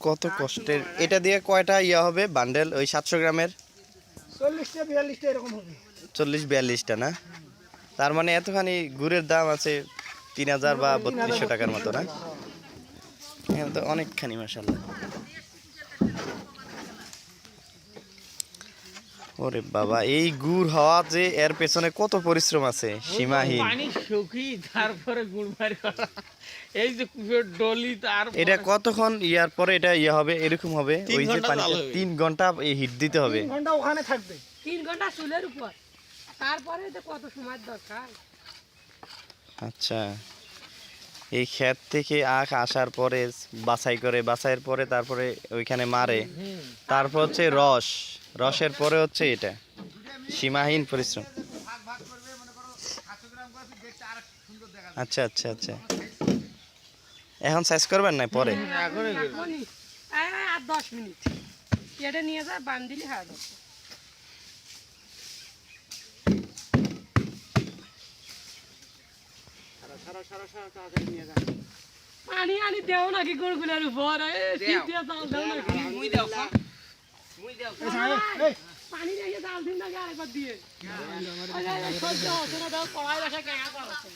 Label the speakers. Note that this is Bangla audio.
Speaker 1: কত কষ্টের। এটা দিয়ে কয়টা ইয়া হবে বান্ডেল ওই 700 গ্রামের?
Speaker 2: 40টা 42টা এরকম হবে।
Speaker 1: 40-42টা না? তার মানে এতখানি গুড়ের দাম আছে 3000 বা 3200 টাকার মতো না? এখানে তো অনেকখানি মাশাআল্লাহ। ওরে বাবা, এই গুড় হওয়া যে এর পেছনে কত পরিশ্রম আছে সীমাহীন।
Speaker 3: পানি শুকিয়ে তারপরে গুড় বাড়ি করা, এই যে ডলি তার
Speaker 1: এটা কতক্ষণ ইয়ার পরে এটা ইয়া হবে এরকম হবে?
Speaker 3: 3
Speaker 1: ওই যে
Speaker 3: ঘন্টা
Speaker 1: পানিটা
Speaker 3: জাল হবে।
Speaker 1: 3 ঘন্টা হিট দিতে হবে।
Speaker 2: 3 ঘন্টা ওখানে থাকবে।
Speaker 4: 3 ঘন্টা চুলের উপর, তারপরে তো কত সময় দরকার।
Speaker 1: আচ্ছা, এই ক্ষেত থেকে আখ আসার পরে বাছাইয়ের পরে তারপরে ওইখানে মারে, তারপর হচ্ছে রসের পরে হচ্ছে এটা। সীমাহীন পরিশ্রম। আচ্ছা আচ্ছা আচ্ছা, এখন সাইজ করবেন না পরে?
Speaker 4: এখনই আর 10 মিনিট কেটে নিয়ে যা বান্ধিলি হয়ে যাবে। পানি আনি দেও নাকি গরুগুলার উপর? পানি দিয়ে জাল দিন নাকি আরেকবার দিয়ে সহ্য হচ্ছে না, দাও কড়াই রাখা কেনা করছে।